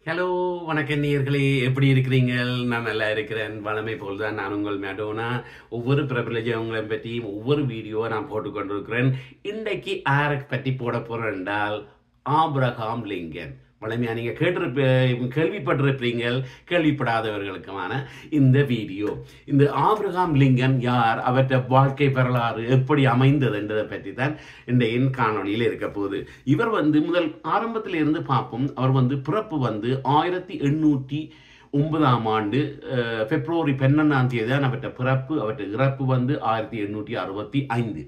Hello வணக்கம் நேயர்களே, எப்படி இருக்கிறீங்க? நான் நல்லா இருக்கிறேன். வளமை போல் தான் நான் உங்கள் மேடோனா. ஒவ்வொரு பிரபலஜங்களை பற்றியும் ஒவ்வொரு வீடியோவை நான் போட்டுக்கொண்டிருக்கிறேன். இன்றைக்கு யாரை பற்றி போட போகிறேன் என்றால் ஆபிரகாம் லிங்கன். வளமையா நீங்கள் கேள்விப்பட்டிருப்பீங்க. கேள்விப்படாதவர்களுக்குமான இந்த வீடியோ. இந்த ஆபிரகாம் லிங்கன் யார், அவற்றை வாழ்க்கை வரலாறு எப்படி அமைந்தது என்றதை பற்றி தான் இந்த என் காணொலியில் இருக்க போகுது. இவர் முதல் ஆரம்பத்தில் இருந்து பார்ப்போம். அவர் பிறப்பு 1809ஆம் ஆண்டு பிப்ரவரி 12ஆம் தேதி தான் அவற்றை பிறப்பு. அவற்றை இறப்பு 1865.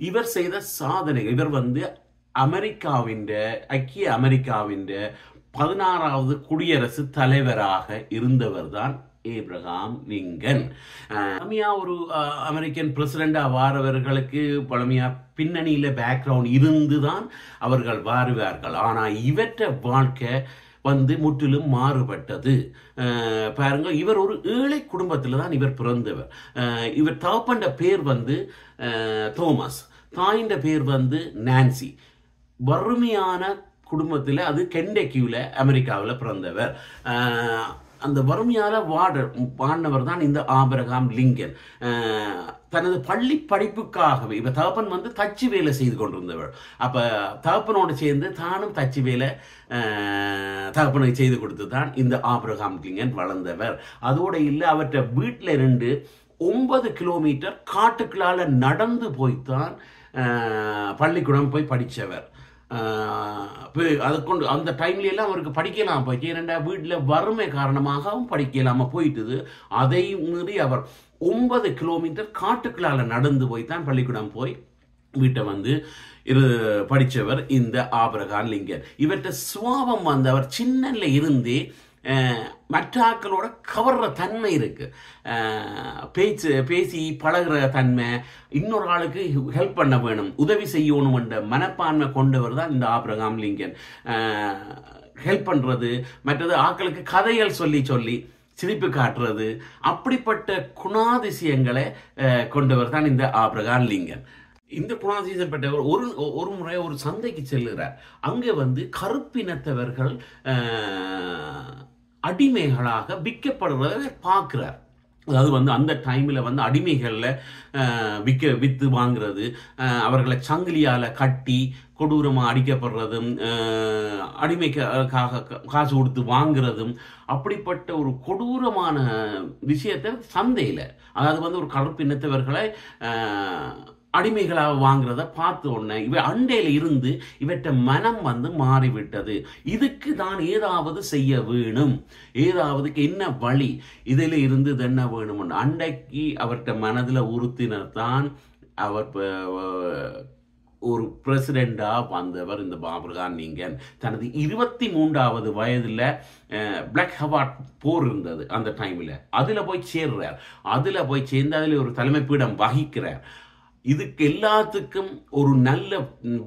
இவர் செய்த சாதனைகள், இவர் ஐக்கிய அமெரிக்காவின் 16வது குடியரசு தலைவராக இருந்தவர் தான் ஏப்ரகாம் லிங்கன். ஒரு அமெரிக்கன் பிரசிடண்டா வாரவர்களுக்கு பழமையா பின்னணியில பேக்ரவுண்ட் இருந்துதான் அவர்கள் வாருவார்கள். ஆனா இவற்றை வாழ்க்கை முற்றிலும் மாறுபட்டது. பாருங்க, இவர் ஒரு ஏழை குடும்பத்தில் தான் இவர் பிறந்தவர். இவர் தகப்பண்ட பேர் தோமஸ், தாயின் பேர் நான்சி. வறுமையான குடும்பத்தில், அது கெண்டக்கியூல அமெரிக்காவில் பிறந்தவர். அந்த வறுமையால வாழ்ந்தவர் தான் இந்த ஆபிரகாம் லிங்கன். தனது பள்ளி படிப்புக்காகவே இவர் தகப்பன் தச்சு வேலை செய்து கொண்டிருந்தவர். அப்ப தகப்பனோடு சேர்ந்து தானும் தச்சு வேலை தகப்பனுக்கு செய்து கொடுத்து தான் இந்த ஆபிரகாம் லிங்கன் வளர்ந்தவர். அதோட இல்லை, அவற்றை வீட்டில் இருந்து 9 கிலோமீட்டர் காட்டுக்களால் நடந்து போய்த்தான் பள்ளிக்கூடம் போய் படித்தவர். அதை கொண்டு அந்த டைம்ல எல்லாம் அவருக்கு படிக்கலாம் போயிட்டு, ஏனெண்டா வீட்டில் வறுமை காரணமாகவும் படிக்கலாம போயிட்டுது. அதை மீறி அவர் 9 கிலோமீட்டர் காட்டுக்களால் நடந்து போய் தான் பள்ளிக்கூடம் போய் வீட்டை படித்தவர் இந்த ஆபிரகாம் லிங்கன். இவற்றை சுவாபம் அவர் சின்னல இருந்தே மற்ற ஆக்களோட கவர்ற தன்மை இருக்கு. பேசி பழகிற தன்மை, இன்னொரு ஆளுக்கு ஹெல்ப் பண்ண வேணும், உதவி செய்யணும் என்ற மனப்பான்மை கொண்டவர் தான் இந்த ஆபிரகாம் லிங்கன். ஹெல்ப் பண்றது, மற்றது ஆக்களுக்கு கதைகள் சொல்லி சிரிப்பு காட்டுறது, அப்படிப்பட்ட குணாதிசயங்களை கொண்டவர் தான் இந்த ஆபிரகாம் லிங்கன். இந்த குணாதிசயம் பெற்றவர் ஒரு முறை ஒரு சந்தைக்கு செல்லுகிறார். அங்கே கருப்பினத்தவர்கள் அடிமைகளாக விற்கப்படுறதை பார்க்கிறார். அதாவது அந்த டைமில் அடிமைகளில் விற்று வாங்குறது, அவர்களை சங்கிலியால் கட்டி கொடூரமாக அடிக்கப்படுறதும், அடிமைக்காக காசு கொடுத்து வாங்குறதும், அப்படிப்பட்ட ஒரு கொடூரமான விஷயத்தை சந்தையில், அதாவது ஒரு கருப்பினத்தவர்களை அடிமைகளாக வாங்குறத பார்த்த உடனே இவ அண்டையில இருந்து இவற்ற மனம் மாறிவிட்டது. இதுக்கு தான் ஏதாவது செய்ய வேணும், ஏதாவதுக்கு என்ன வழி, இதில் இருந்து என்ன வேணும் அண்டைக்கு அவர்கிட்ட மனதில் உறுத்தினர் தான் அவர் ஒரு பிரசிடெண்டா வந்தவர் இந்த ஆபிரகாம் லிங்கன். தனது 23வது வயதில் பிளாக் ஹவார்ட் போர் இருந்தது அந்த டைமில். அதில் போய் சேர்றார். அதில் போய் சேர்ந்து அதில் ஒரு தலைமை பீடம் வகிக்கிறார். இதுக்கு எல்லாத்துக்கும் ஒரு நல்ல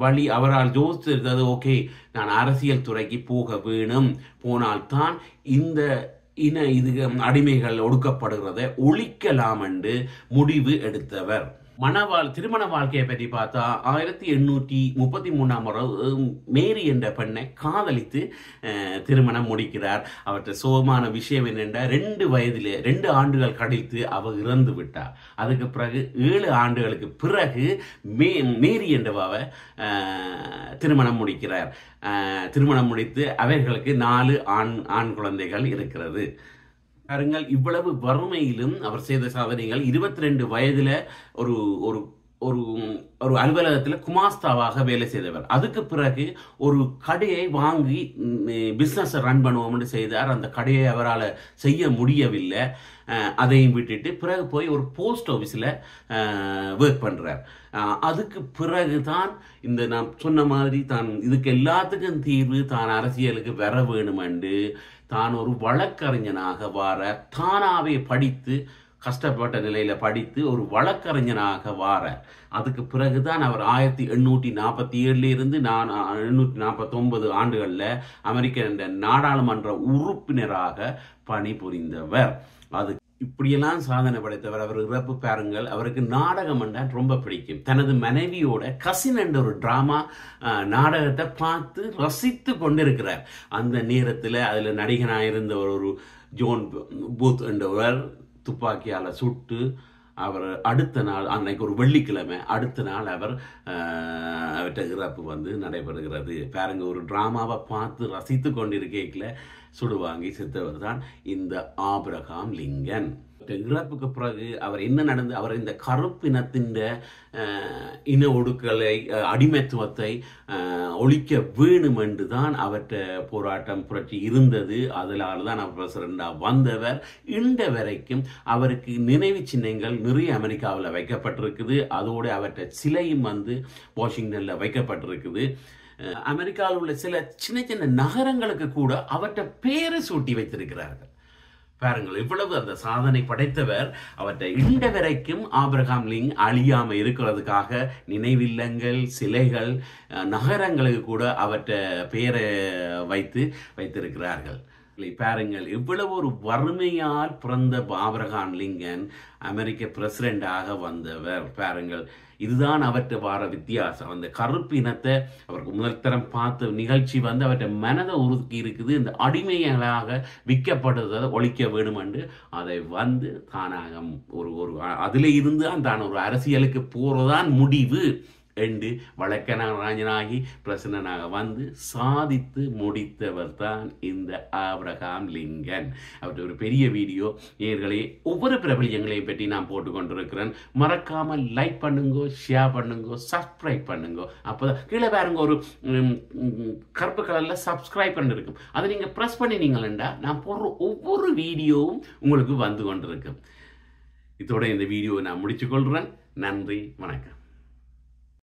வழி அவரால் யோசித்தது, ஓகே, நான் அரசியல் துறைக்கு போக வேணும், போனால்தான் இந்த அடிமைகள் ஒடுக்கப்படுகிறத ஒழிக்கலாம் என்று முடிவு எடுத்தவர். திருமண வாழ்க்கையை பற்றி பார்த்தா 1833 மேரி என்ற பெண்ணை காதலித்து திருமணம் முடிக்கிறார். அவற்றை சோகமான விஷயம் என்னென்ன, 2 ஆண்டுகள் கழித்து அவர் இறந்து விட்டார். அதுக்கு பிறகு 7 ஆண்டுகளுக்கு பிறகு மேரி என்றவாவை திருமணம் முடிக்கிறார். திருமணம் முடித்து அவர்களுக்கு 4 ஆண் குழந்தைகள் இருக்கிறது. பாருங்கள், இவ்வளவு வறுமையிலும் அவர் செய்த சாதனைகள். 22 வயதுல ஒரு ஒரு ஒரு ஒரு அலுவலகத்தில் குமாஸ்தாவாக வேலை செய்தவர். அதுக்கு பிறகு ஒரு கடையை வாங்கி பிஸ்னஸ் ரன் பண்ணுவோம்னு செய்தார். அந்த கடையை அவரால் செய்ய முடியவில்லை. அதையும் விட்டுட்டு பிறகு போய் ஒரு போஸ்ட் ஆஃபீஸில் ஒர்க் பண்ணுறார். அதுக்கு பிறகு தான் இந்த நான் சொன்ன மாதிரி தான் இதுக்கு எல்லாத்துக்கும் தீர்வு தான் அரசியலுக்கு வர வேணுமென்று தான் ஒரு வழக்கறிஞனாக தானாவே படித்து, கஷ்டப்பட்ட நிலையில படித்து ஒரு வழக்கறிஞனாக அதுக்கு பிறகுதான் அவர் 1847 இருந்து 1849 ஆண்டுகளில் அமெரிக்க நாடாளுமன்ற உறுப்பினராக பணிபுரிந்தவர். அது இப்படியெல்லாம் சாதனை படைத்தவர். அவர் இறப்பு பாருங்கள். அவருக்கு நாடகம் என்றால் ரொம்ப பிடிக்கும். தனது மனைவியோட கசின் என்ற ஒரு டிராமா நாடகத்தை பார்த்து ரசித்து கொண்டிருக்கிறார். அந்த நேரத்தில் அதில் நடிகனாயிருந்த ஒரு ஜோன் பூத் என்றவர் துப்பாக்கியால் சுட்டு அவர் அடுத்த நாள், அன்னைக்கு ஒரு வெள்ளிக்கிழமை, அடுத்த நாள் அவர்கிட்ட இறப்பு நடைபெறுகிறது பாருங்க. ஒரு டிராமாவை பார்த்து ரசித்து கொண்டிருக்கல சுடுவாங்கி செத்தவர் தான் இந்த ஆபிரகாம் லிங்கன். இறப்புக்கு பிறகு அவர் என்ன நடந்து, அவர் இந்த கருப்பினத்தின் இன ஒடுக்கலை, அடிமைத்துவத்தை ஒழிக்க வேணும் என்று தான் அவற்றை போராட்டம் புரட்சி இருந்தது. அதனால தான் அவர் பிரசிடண்டாக வந்தவர். இன்ற வரைக்கும் அவருக்கு நினைவு சின்னங்கள் நிறைய அமெரிக்காவில் வைக்கப்பட்டிருக்குது. அதோடு அவற்றை சிலையும் வாஷிங்டனில் வைக்கப்பட்டிருக்குது. அமெரிக்காவில் உள்ள சில சின்ன சின்ன நகரங்களுக்கு கூட அவற்றை பேரை சூட்டி வைத்திருக்கிறார்கள். பாருங்கள், இவ்வளவு அந்த சாதனை படைத்தவர். அவற்றை இன்ற வரைக்கும் ஆபிரகாம் லிங் அழியாம இருக்கிறதுக்காக நினைவில்லங்கள், சிலைகள், நகரங்களுக்கு கூட அவற்றை பெயரை வைத்திருக்கிறார்கள். பாருங்கள், இவ்வளவு ஒரு வறுமையால் பிறந்த ஆபிரகாம் லிங்கன் அமெரிக்க பிரசிடென்டாக வந்தவர். பாருங்கள், இதுதான் அவற்றை வார வித்தியாசம். அந்த கருப்பு இனத்தை அவருக்கு முதல் தரம் பார்த்த நிகழ்ச்சி அவற்றை மனதை உருக்கி இருக்குது. இந்த அடிமைகளாக விற்கப்படுவதை ஒழிக்க வேணும் என்று அதை தானாக ஒரு அதில் இருந்து தான் ஒரு அரசியலுக்கு போறதான் முடிவு என்று வழக்கறிஞனாகி பிரசிடனாக சாதித்து முடித்தவர் தான் இந்த ஆபிரகாம் லிங்கன். அவற்றை ஒரு பெரிய வீடியோ நேயர்களே, ஒவ்வொரு பிரபலியங்களையும் பற்றி நான் போட்டுக்கொண்டிருக்கிறேன். மறக்காமல் லைக் பண்ணுங்க, ஷேர் பண்ணுங்க, சப்ஸ்கிரைப் பண்ணுங்க. அப்போதான் கீழே பாருங்க ஒரு கருப்பு கலரில் சப்ஸ்கிரைப் பண்ணிருக்கும். அதை நீங்கள் ப்ரெஸ் பண்ணினீங்களா நான் போடுற ஒவ்வொரு வீடியோவும் உங்களுக்கு வந்து கொண்டிருக்கும். இதோட இந்த வீடியோவை நான் முடிச்சுக்கொள்கிறேன். நன்றி, வணக்கம்.